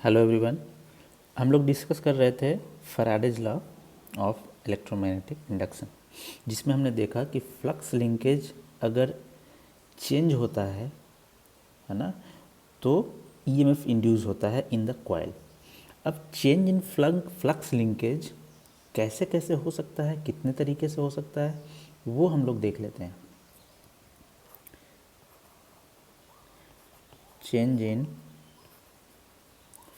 Hello everyone. हम लोग discuss कर रहे थे Faraday's law of electromagnetic induction, जिसमें हमने देखा कि फ्लक्स लिंकेज अगर चेंज होता है ना, तो ईएमएफ इंड्यूस होता है इन द कॉइल। अब चेंज इन फ्लक्स लिंकेज कैसे कैसे हो सकता है, कितने तरीके से हो सकता है, वो हम लोग देख लेते हैं। Change in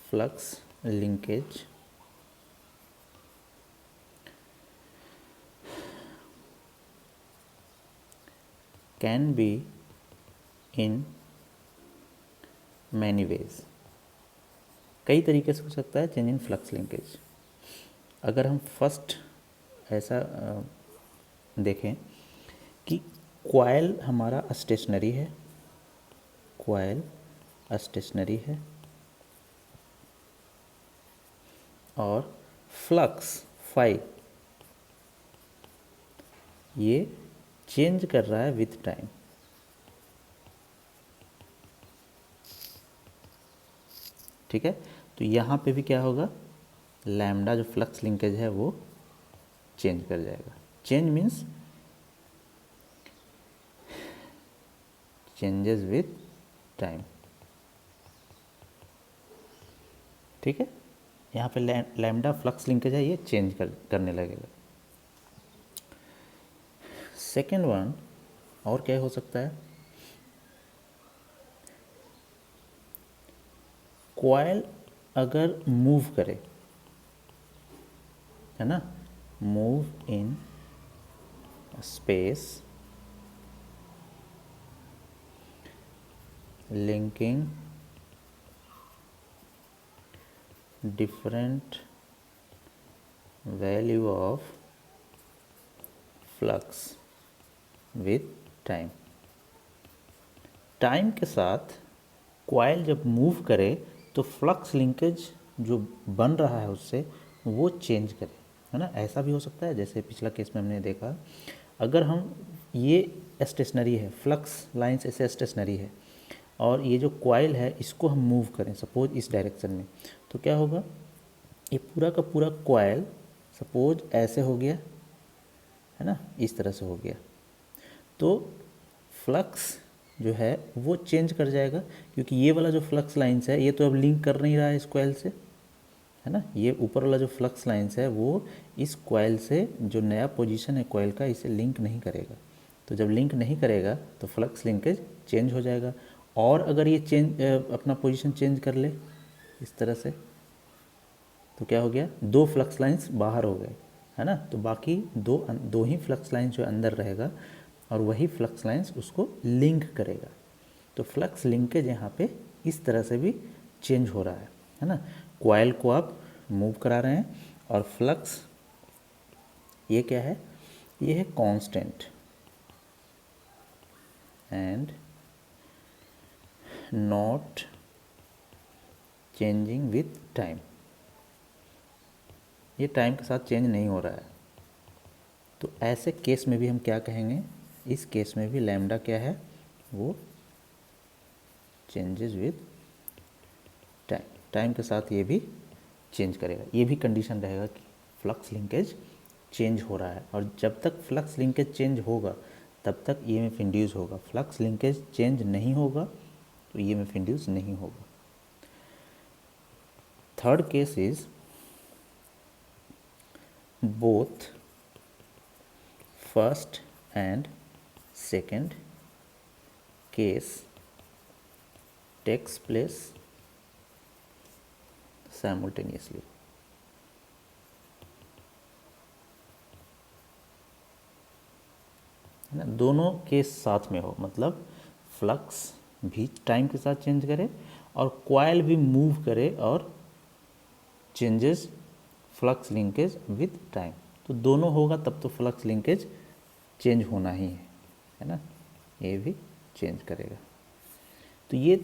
flux linkage can be in many ways। कई तरीके से हो सकता है चेंज इन फ्लक्स लिंकेज। अगर हम फर्स्ट ऐसा देखें कि कॉइल हमारा स्टेशनरी है, कॉइल स्टेशनरी है और फ्लक्स फाई ये चेंज कर रहा है विथ टाइम। ठीक है, तो यहाँ पे भी क्या होगा, लैम्डा जो फ्लक्स लिंकेज है वो चेंज कर जाएगा। Change means changes with time. ठीक है, यहाँ पे लैम्डा फ्लक्स लिंकेज है, ये चेंज करने लगेगा। सेकेंड वन और क्या हो सकता है, कॉइल अगर मूव करे, है ना, move in space linking different value of flux with time। Time के साथ कॉइल जब मूव करे तो फ्लक्स लिंकेज जो बन रहा है उससे वो चेंज करे, है ना। ऐसा भी हो सकता है जैसे पिछला केस में हमने देखा, अगर हम ये स्टेशनरी है, फ्लक्स लाइन्स ऐसे स्टेशनरी है और ये जो कॉइल है इसको हम मूव करें सपोज इस डायरेक्शन में, तो क्या होगा, ये पूरा का पूरा कॉइल सपोज ऐसे हो गया, है ना, इस तरह से हो गया, तो फ्लक्स जो है वो चेंज कर जाएगा, क्योंकि ये वाला जो फ्लक्स लाइन्स है ये तो अब लिंक कर नहीं रहा है इस कॉइल से, है ना। ये ऊपर वाला जो फ्लक्स लाइन्स है वो इस कॉइल से जो नया पोजीशन है कॉइल का, इसे लिंक नहीं करेगा। तो जब लिंक नहीं करेगा तो फ्लक्स लिंकेज चेंज हो जाएगा। और अगर ये चेंज अपना पोजीशन चेंज कर ले इस तरह से, तो क्या हो गया, दो फ्लक्स लाइंस बाहर हो गए, है ना। तो बाकी दो ही फ्लक्स लाइंस जो अंदर रहेगा और वही फ्लक्स लाइंस उसको लिंक करेगा। तो फ्लक्स लिंकेज यहाँ पे इस तरह से भी चेंज हो रहा है ना। कॉइल को आप मूव करा रहे हैं और फ्लक्स ये क्या है, ये है constant and not changing with time. ये टाइम के साथ चेंज नहीं हो रहा है। तो ऐसे केस में भी हम क्या कहेंगे, इस केस में भी लैम्डा क्या है, वो चेंजेस विथ टाइम। टाइम के साथ ये भी चेंज करेगा। ये भी कंडीशन रहेगा कि फ्लक्स लिंकेज चेंज हो रहा है, और जब तक फ्लक्स लिंकेज चेंज होगा तब तक ईएमएफ इंड्यूस होगा। फ्लक्स लिंकेज चेंज नहीं होगा तो ईएमएफ इंड्यूस नहीं होगा। Third case is both first and second case takes place simultaneously। है ना, दोनों केस साथ में हो, मतलब फ्लक्स भी टाइम के साथ चेंज करे और कॉइल भी मूव करे और changes flux linkage with time. तो दोनों होगा तब तो फ्लक्स लिंकेज चेंज होना ही है ना, ये भी चेंज करेगा। तो ये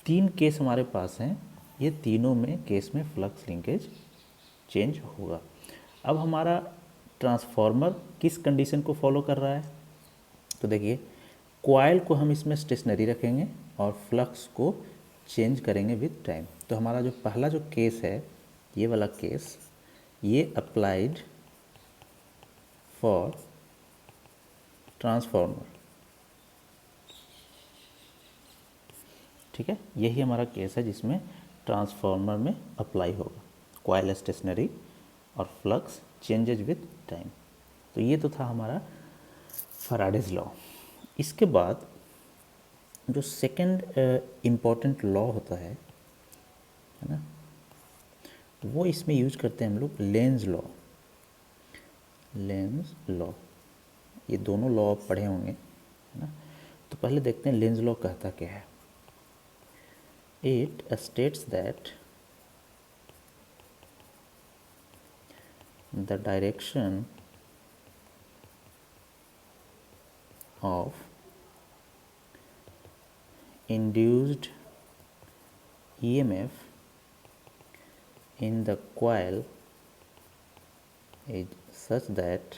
तीन केस हमारे पास हैं, ये तीनों में केस में फ्लक्स लिंकेज चेंज होगा। अब हमारा ट्रांसफॉर्मर किस कंडीशन को फॉलो कर रहा है, तो देखिए कॉइल को हम इसमें स्टेशनरी रखेंगे और फ्लक्स को चेंज करेंगे विथ टाइम। तो हमारा जो पहला जो केस है, ये वाला केस, ये अप्लाइड फॉर ट्रांसफॉर्मर, ठीक है। यही हमारा केस है जिसमें ट्रांसफॉर्मर में अप्लाई होगा, कॉइल स्टेशनरी और फ्लक्स चेंजेज विथ टाइम। तो ये तो था हमारा फैराडेज लॉ। इसके बाद जो सेकंड इम्पॉर्टेंट लॉ होता है ना, वो इसमें यूज करते हैं हम लोग लेंज लॉ। लेंज लॉ, ये दोनों लॉ आप पढ़े होंगे, है ना। तो पहले देखते हैं लेंज लॉ कहता क्या है। It states that the direction of induced EMF in the coil is such that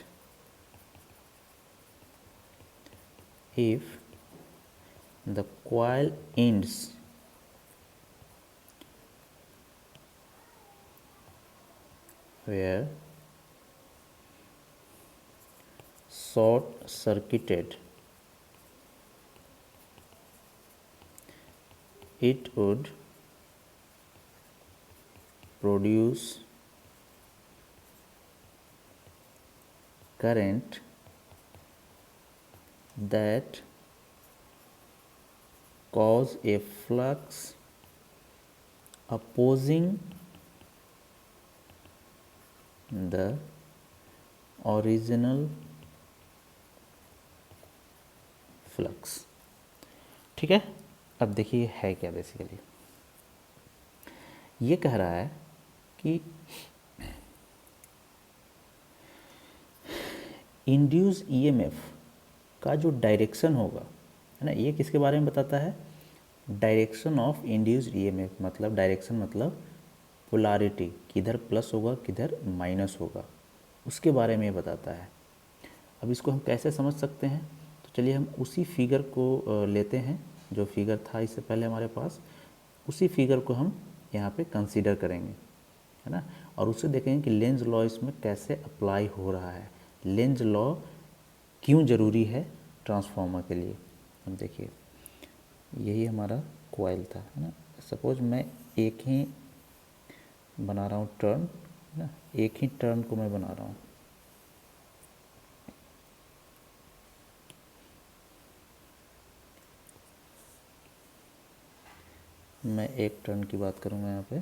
if the coil ends were short circuited, it would produce current that cause a flux opposing the original flux, ठीक है। अब देखिए है क्या, basically ये कह रहा है कि इंड्यूस ईएमएफ का जो डायरेक्शन होगा, है ना, ये किसके बारे में बताता है, डायरेक्शन ऑफ इंड्यूस्ड ईएमएफ, मतलब डायरेक्शन मतलब पोलारिटी, किधर प्लस होगा किधर माइनस होगा, उसके बारे में ये बताता है। अब इसको हम कैसे समझ सकते हैं, तो चलिए हम उसी फिगर को लेते हैं जो फिगर था इससे पहले हमारे पास, उसी फिगर को हम यहाँ पे कंसीडर करेंगे, है ना, और उससे देखेंगे कि लेंज लॉ इसमें कैसे अप्लाई हो रहा है, लेंज लॉ क्यों ज़रूरी है ट्रांसफार्मर के लिए। अब देखिए यही हमारा कॉइल था, है ना। सपोज मैं एक ही बना रहा हूँ टर्न, है ना, एक ही टर्न को मैं बना रहा हूँ। मैं एक टर्न की बात करूँगा यहाँ पे,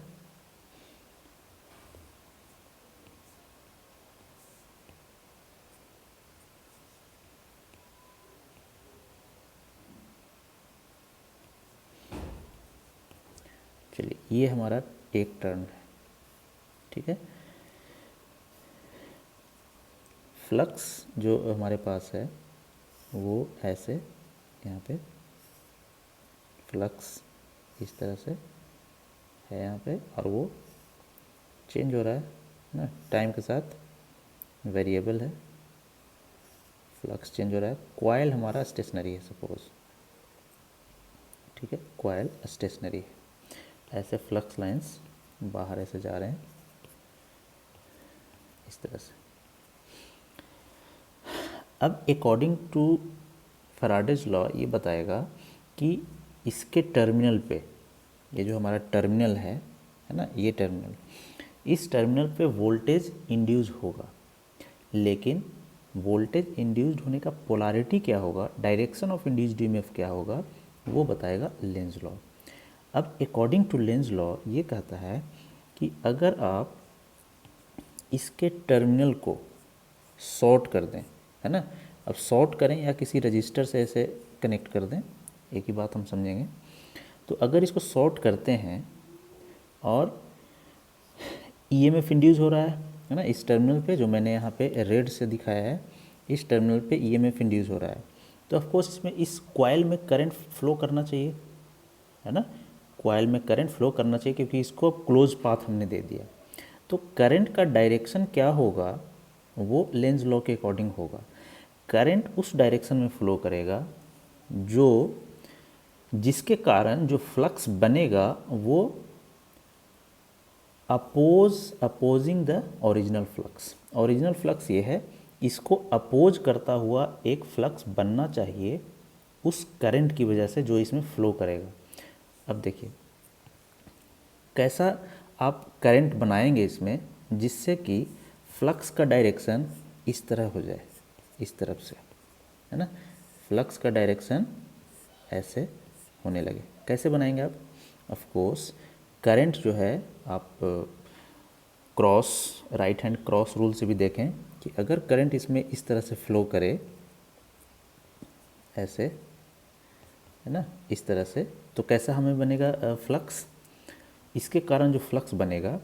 चलिए ये हमारा एक टर्न है, ठीक है। फ्लक्स जो हमारे पास है वो ऐसे यहाँ पे फ्लक्स इस तरह से है यहाँ पे, और वो चेंज हो रहा है ना टाइम के साथ, वेरिएबल है, फ्लक्स चेंज हो रहा है। कॉइल हमारा स्टेशनरी है सपोज, ठीक है, कॉइल स्टेशनरी है, ऐसे फ्लक्स लाइंस बाहर ऐसे जा रहे हैं इस तरह से। अब अकॉर्डिंग टू फैराडेज लॉ ये बताएगा कि इसके टर्मिनल पे, ये जो हमारा टर्मिनल है ना, ये टर्मिनल, इस टर्मिनल पे वोल्टेज इंड्यूस होगा, लेकिन वोल्टेज इंड्यूस्ड होने का पोलैरिटी क्या होगा, डायरेक्शन ऑफ इंड्यूस्ड ईएमएफ क्या होगा, वो बताएगा लेंज लॉ। अब अकॉर्डिंग टू लेंज लॉ ये कहता है कि अगर आप इसके टर्मिनल को शॉर्ट कर दें, है ना, अब शॉर्ट करें या किसी रजिस्टर से ऐसे कनेक्ट कर दें, एक ही बात हम समझेंगे। तो अगर इसको शॉर्ट करते हैं और ईएमएफ इंड्यूस हो रहा है ना, इस टर्मिनल पे जो मैंने यहाँ पे रेड से दिखाया है, इस टर्मिनल पे ईएमएफ इंड्यूस हो रहा है, तो ऑफ कोर्स इसमें इस कॉइल में करंट फ्लो करना चाहिए, है ना, कॉइल में करंट फ्लो करना चाहिए क्योंकि इसको क्लोज पाथ हमने दे दिया। तो करंट का डायरेक्शन क्या होगा, वो लेंज लॉ के अकॉर्डिंग होगा। करंट उस डायरेक्शन में फ्लो करेगा जो जिसके कारण जो फ्लक्स बनेगा वो opposing the original flux. Original flux ये है, इसको अपोज करता हुआ एक फ्लक्स बनना चाहिए उस करंट की वजह से जो इसमें फ्लो करेगा। अब देखिए कैसा आप करंट बनाएंगे इसमें जिससे कि फ्लक्स का डायरेक्शन इस तरह हो जाए, इस तरफ से, है ना। फ्लक्स का डायरेक्शन ऐसे होने लगे। कैसे बनाएंगे आप? ऑफ कोर्स करंट जो है आप cross right hand cross rule से भी देखें कि अगर करंट इसमें इस तरह से फ्लो करे, ऐसे, है ना, इस तरह से, तो कैसा हमें बनेगा फ्लक्स? इसके कारण जो फ्लक्स बनेगा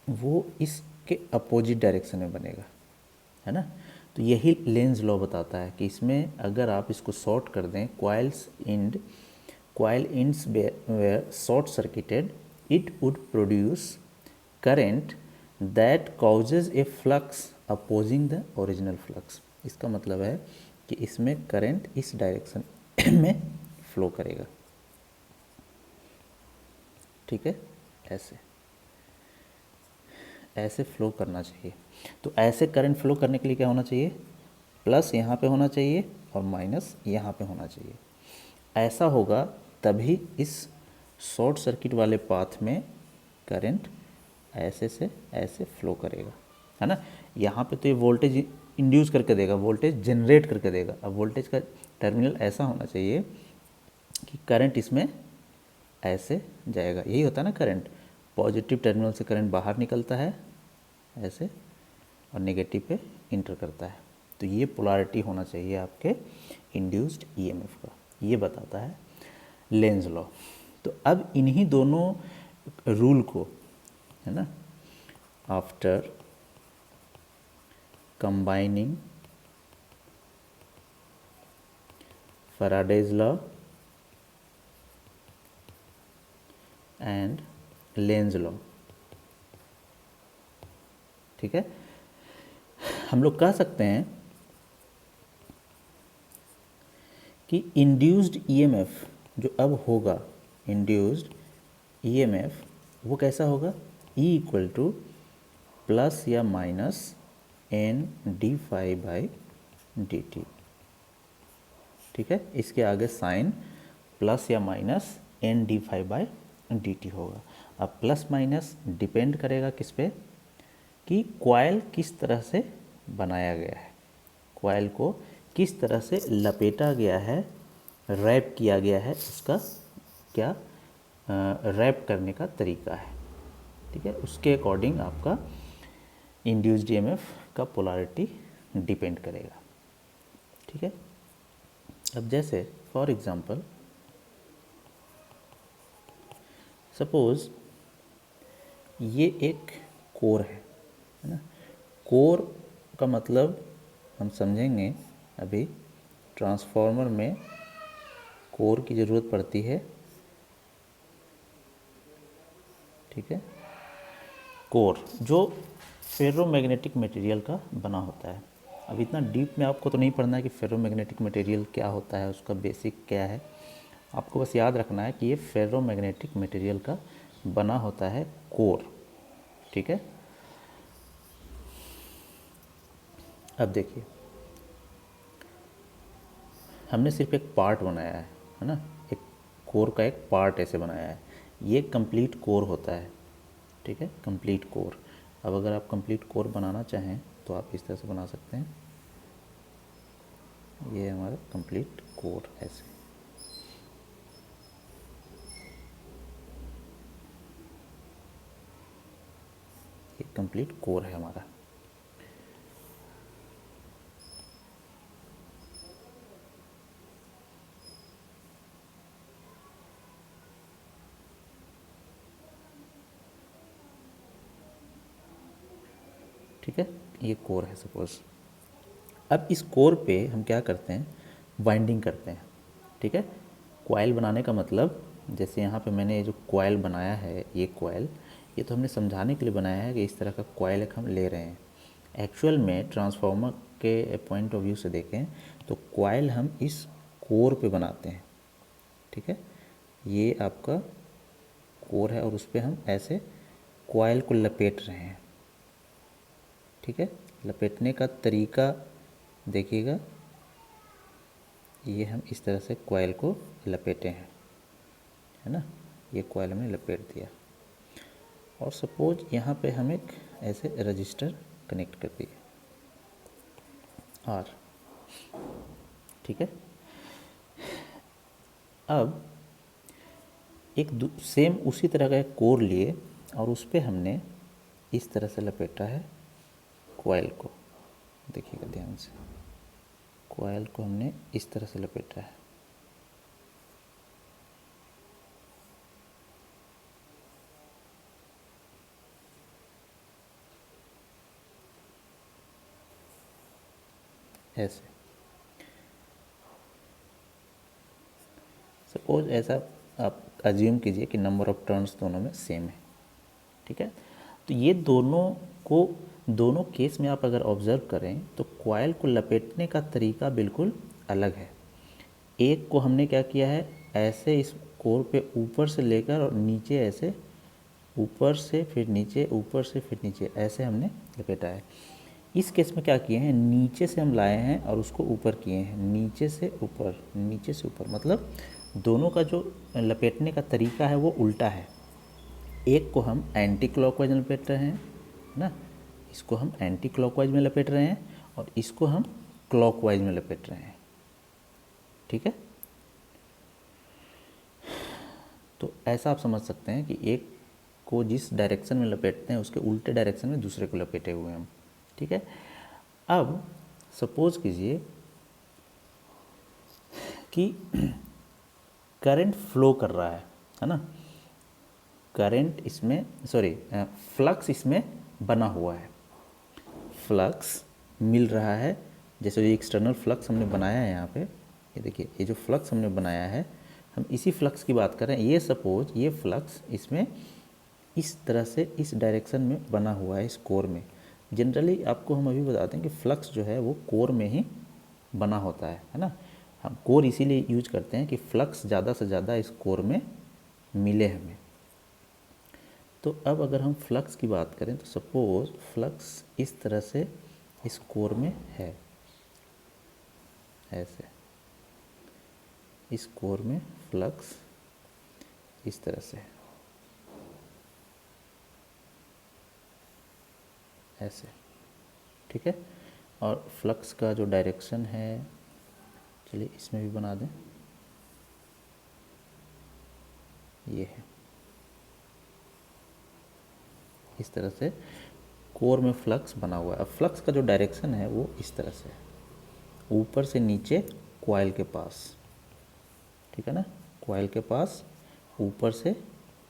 वो इसके अपोजिट डायरेक्शन में बनेगा, है ना। तो यही लेंज लॉ बताता है कि इसमें अगर आप इसको शॉर्ट कर दें, coil ends were short circuited, it would produce current that causes a flux opposing the original flux। इसका मतलब है कि इसमें करंट इस डायरेक्शन में फ्लो करेगा, ठीक है, ऐसे ऐसे फ्लो करना चाहिए। तो ऐसे करंट फ्लो करने के लिए क्या होना चाहिए? प्लस यहाँ पे होना चाहिए और माइनस यहाँ पे होना चाहिए। ऐसा होगा तभी इस शॉर्ट सर्किट वाले पाथ में करंट ऐसे से ऐसे फ्लो करेगा, है ना। यहाँ पे तो ये वोल्टेज इंड्यूस करके देगा, वोल्टेज जनरेट करके देगा। अब वोल्टेज का टर्मिनल ऐसा होना चाहिए कि करंट इसमें ऐसे जाएगा। यही होता है ना करंट, पॉजिटिव टर्मिनल से करंट बाहर निकलता है ऐसे और नेगेटिव पे इंटर करता है। तो ये पोलैरिटी होना चाहिए आपके इंड्यूस्ड ईएमएफ का, ये बताता है लेंज लॉ। तो अब इन्हीं दोनों रूल को, है ना, after combining Faraday's law and Lenz law, ठीक है, हम लोग कह सकते हैं कि इंड्यूस्ड ईएमएफ जो अब होगा, इंड्यूस्ड ईएमएफ वो कैसा होगा? E इक्वल टू प्लस या minus N d phi by d t, ठीक है। इसके आगे साइन प्लस या minus N d phi by d t होगा। अब प्लस माइनस डिपेंड करेगा किस पे? कि कॉइल किस तरह से बनाया गया है, कॉइल को किस तरह से लपेटा गया है, रैप किया गया है, उसका क्या रैप करने का तरीका है, ठीक है। उसके अकॉर्डिंग आपका इंड्यूस्ड ईएमएफ का पोलैरिटी डिपेंड करेगा, ठीक है। अब जैसे फॉर एग्जांपल सपोज ये एक कोर है ना। कोर का मतलब हम समझेंगे अभी। ट्रांसफार्मर में कोर की ज़रूरत पड़ती है, ठीक है। कोर जो फेरोमैग्नेटिक मटेरियल का बना होता है। अब इतना डीप में आपको तो नहीं पढ़ना है कि फेरोमैग्नेटिक मटेरियल क्या होता है, उसका बेसिक क्या है। आपको बस याद रखना है कि ये फेरोमैग्नेटिक मटेरियल का बना होता है कोर, ठीक है। अब देखिए हमने सिर्फ एक पार्ट बनाया है ना, एक कोर का एक पार्ट ऐसे बनाया है। ये कंप्लीट कोर होता है, ठीक है, कंप्लीट कोर। अब अगर आप कंप्लीट कोर बनाना चाहें तो आप इस तरह से बना सकते हैं। ये हमारा कंप्लीट कोर ऐसे, ये कंप्लीट कोर है हमारा। ठीक है, ये कोर है सपोज। अब इस कोर पे हम क्या करते हैं? वाइंडिंग करते हैं, ठीक है। कॉइल बनाने का मतलब, जैसे यहाँ पे मैंने ये जो कॉइल बनाया है, ये कॉइल, ये तो हमने समझाने के लिए बनाया है कि इस तरह का कॉइल एक हम ले रहे हैं। एक्चुअल में ट्रांसफार्मर के पॉइंट ऑफ व्यू से देखें तो कॉइल हम इस कोर पे बनाते हैं, ठीक है। ये आपका कोर है और उस पर हम ऐसे कॉइल को लपेट रहे हैं। ठीक है, लपेटने का तरीका देखिएगा, ये हम इस तरह से कॉइल को लपेटे हैं, है ना, ये कॉइल हमने लपेट दिया। और सपोज यहाँ पे हम एक ऐसे रजिस्टर कनेक्ट कर दिए आर। ठीक है, अब एक सेम उसी तरह का एक कोर लिए और उस पर हमने इस तरह से लपेटा है कॉइल को। देखिएगा ध्यान से, कॉइल को हमने इस तरह से लपेटा है। ऐसे सपोज ऐसा आप अज्यूम कीजिए कि नंबर ऑफ टर्न्स दोनों में सेम है। ठीक है, तो ये दोनों केस में आप अगर ऑब्ज़र्व करें तो कॉइल को लपेटने का तरीका बिल्कुल अलग है। एक को हमने क्या किया है, ऐसे इस कोर पे ऊपर से लेकर और नीचे ऐसे, ऊपर से फिर नीचे, ऊपर से फिर नीचे, ऐसे हमने लपेटा है। इस केस में क्या किए हैं, नीचे से हम लाए हैं और उसको ऊपर किए हैं, नीचे से ऊपर, नीचे से ऊपर, मतलब दोनों का जो लपेटने का तरीका है वो उल्टा है। एक को हम एंटी क्लॉकवाइज में लपेट रहे हैं ना, इसको हम एंटी क्लॉकवाइज में लपेट रहे हैं और इसको हम क्लॉकवाइज में लपेट रहे हैं। ठीक है, तो ऐसा आप समझ सकते हैं कि एक को जिस डायरेक्शन में लपेटते हैं उसके उल्टे डायरेक्शन में दूसरे को लपेटे हुए हैं हम। ठीक है, अब सपोज कीजिए कि करंट फ्लो कर रहा है ना, करंट इसमें, सॉरी, फ्लक्स इसमें बना हुआ है, फ्लक्स मिल रहा है। जैसे ये एक्सटर्नल फ्लक्स हमने बनाया है यहाँ पे, ये देखिए, ये जो फ्लक्स हमने बनाया है, हम इसी फ्लक्स की बात कर रहे हैं। ये सपोज ये फ्लक्स इसमें इस तरह से इस डायरेक्शन में बना हुआ है, इस कोर में। जनरली आपको हम अभी बताते हैं कि फ्लक्स जो है वो कोर में ही बना होता है ना। हम कोर इसीलिए यूज करते हैं कि फ्लक्स ज़्यादा से ज़्यादा इस कोर में मिले हमें। तो अब अगर हम फ्लक्स की बात करें तो सपोज फ्लक्स इस तरह से इस कोर में है, ऐसे इस कोर में फ्लक्स इस तरह से है, ऐसे। ठीक है, और फ्लक्स का जो डायरेक्शन है, चलिए इसमें भी बना दें, ये है, इस तरह से कोर में फ्लक्स बना हुआ है। अब फ्लक्स का जो डायरेक्शन है वो इस तरह से है, ऊपर से नीचे कॉइल के पास। ठीक है ना, कॉइल के पास, ऊपर से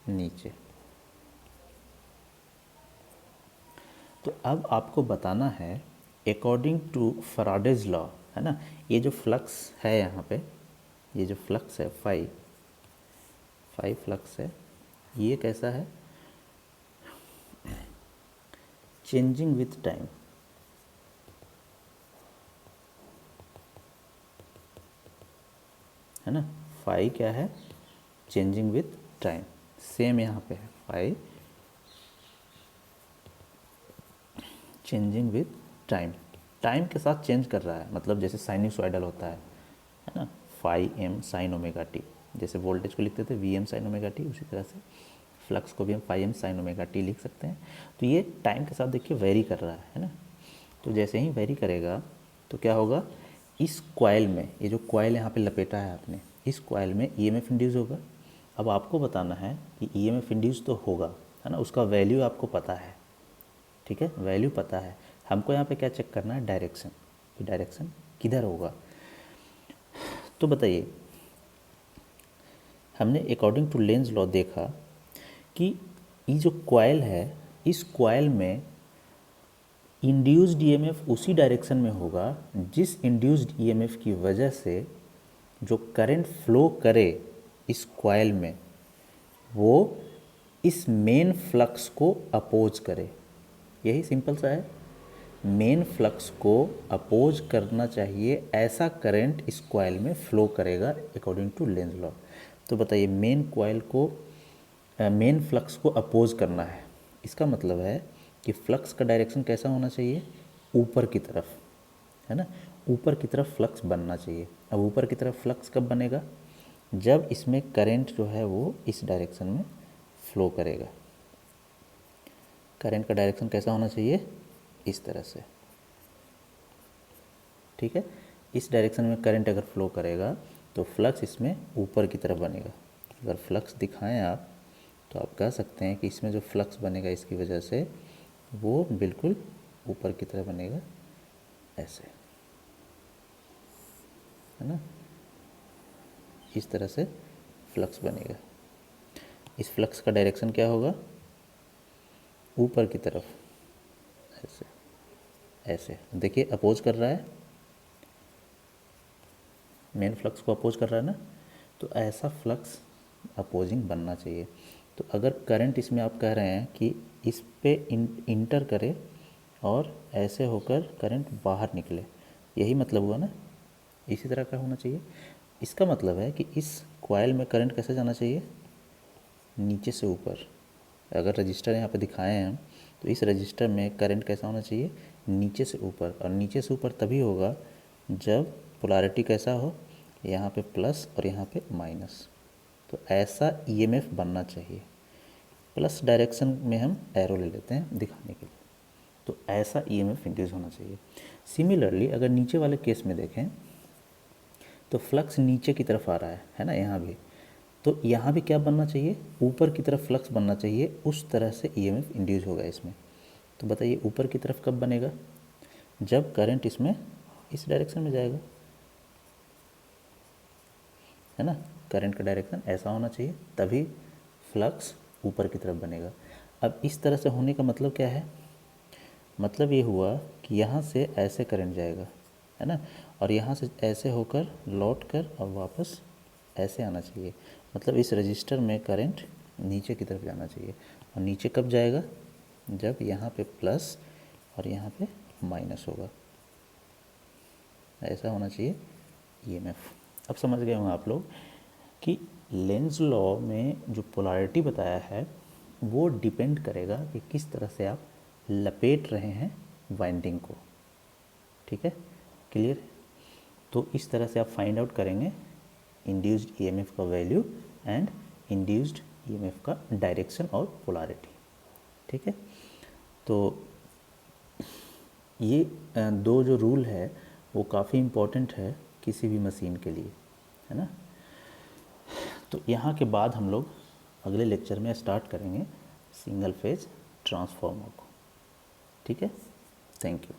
नीचे। तो अब आपको बताना है अकॉर्डिंग टू फैराडेज लॉ, है ना, ये जो फ्लक्स है यहाँ पे, ये जो फ्लक्स है फाई फ्लक्स है, ये कैसा है, चेंजिंग विथ टाइम। है ना, फाई क्या है, चेंजिंग विथ टाइम। सेम यहाँ पे है, phi changing with time, time के साथ चेंज कर रहा है, मतलब जैसे साइनसॉइडल होता है ना, phi m sine omega t, जैसे वोल्टेज को लिखते थे V m sine omega t, उसी तरह से फ्लक्स को भी हम phi m sine omega t लिख सकते हैं। तो ये टाइम के साथ देखिए वेरी कर रहा है ना। तो जैसे ही वेरी करेगा तो क्या होगा, इस कॉइल में, ये जो कॉइल यहाँ पे लपेटा है आपने, इस कॉइल में ईएमएफ इंड्यूस होगा। अब आपको बताना है कि ईएमएफ इंड्यूस तो होगा, है ना, उसका वैल्यू आपको पता है। ठीक है, वैल्यू पता है, हमको यहाँ पे क्या चेक करना है, डायरेक्शन, कि डायरेक्शन किधर होगा। तो बताइए, हमने अकॉर्डिंग टू लेंज लॉ देखा कि ये जो कॉइल है, इस कॉइल में इंड्यूस्ड ईएमएफ उसी डायरेक्शन में होगा जिस इंड्यूस्ड ईएमएफ की वजह से जो करंट फ्लो करे इस कॉइल में, वो इस मेन फ्लक्स को अपोज करे। यही सिंपल सा है, मेन फ्लक्स को अपोज करना चाहिए, ऐसा करंट इस कॉइल में फ्लो करेगा अकॉर्डिंग टू लेंज लॉ। तो बताइए, मेन कॉइल को, मेन फ्लक्स को अपोज करना है, इसका मतलब है कि फ्लक्स का डायरेक्शन कैसा होना चाहिए, ऊपर की तरफ, है ना, ऊपर की तरफ फ्लक्स बनना चाहिए। अब ऊपर की तरफ फ्लक्स कब बनेगा, जब इसमें करंट जो है वो इस डायरेक्शन में फ्लो करेगा। करंट का डायरेक्शन कैसा होना चाहिए, इस तरह से, ठीक है। इस डायरेक्शन में करंट अगर फ्लो करेगा तो फ्लक्स इसमें ऊपर की तरफ बनेगा। अगर फ्लक्स दिखाएं आप तो आप कह सकते हैं कि इसमें जो फ्लक्स बनेगा इसकी वजह से वो बिल्कुल ऊपर की तरफ बनेगा, ऐसे, है ना, इस तरह से फ्लक्स बनेगा। इस फ्लक्स का डायरेक्शन क्या होगा, ऊपर की तरफ, ऐसे ऐसे। देखिए अपोज कर रहा है, मेन फ्लक्स को अपोज कर रहा है ना, तो ऐसा फ्लक्स अपोजिंग बनना चाहिए। तो अगर करंट इसमें आप कह रहे हैं कि इस पे इंटर करे और ऐसे होकर करंट बाहर निकले, यही मतलब हुआ ना, इसी तरह का होना चाहिए। इसका मतलब है कि इस कॉइल में करंट कैसे जाना चाहिए, नीचे से ऊपर। अगर रजिस्टर यहाँ पे दिखाए हैं हम, तो इस रजिस्टर में करंट कैसा होना चाहिए, नीचे से ऊपर। और नीचे से ऊपर तभी होगा जब पोलैरिटी कैसा हो, यहाँ पे प्लस और यहाँ पे माइनस। तो ऐसा ईएमएफ बनना चाहिए। प्लस डायरेक्शन में हम एरो ले लेते हैं दिखाने के लिए, तो ऐसा ईएमएफ इंड्यूस होना चाहिए। सिमिलरली अगर नीचे वाले केस में देखें तो फ्लक्स नीचे की तरफ आ रहा है ना, यहाँ भी, तो यहाँ भी क्या बनना चाहिए, ऊपर की तरफ फ्लक्स बनना चाहिए। उस तरह से ईएमएफ इंड्यूस होगा इसमें। तो बताइए ऊपर की तरफ कब बनेगा, जब करंट इसमें इस डायरेक्शन में जाएगा, है ना। करंट का डायरेक्शन ऐसा होना चाहिए, तभी फ्लक्स ऊपर की तरफ बनेगा। अब इस तरह से होने का मतलब क्या है, मतलब ये हुआ कि यहाँ से ऐसे करंट जाएगा, है ना, और यहाँ से ऐसे होकर लौट कर अब वापस ऐसे आना चाहिए। मतलब इस रजिस्टर में करंट नीचे की तरफ जाना चाहिए। और नीचे कब जाएगा, जब यहाँ पे प्लस और यहाँ पे माइनस होगा। ऐसा होना चाहिए ईएमएफ। अब समझ गए होंगे आप लोग कि लेंज लॉ में जो पोलैरिटी बताया है वो डिपेंड करेगा कि किस तरह से आप लपेट रहे हैं वाइंडिंग को, ठीक है, क्लियर। तो इस तरह से आप फाइंड आउट करेंगे इंड्यूस्ड ईएमएफ का वैल्यू एंड इंड्यूस्ड ईएमएफ का डायरेक्शन और पोलैरिटी, ठीक है। तो ये दो जो रूल है वो काफ़ी इम्पोर्टेंट है किसी भी मशीन के लिए, है ना। तो यहाँ के बाद हम लोग अगले लेक्चर में स्टार्ट करेंगे सिंगल फेज ट्रांसफार्मर को, ठीक है। Thank you.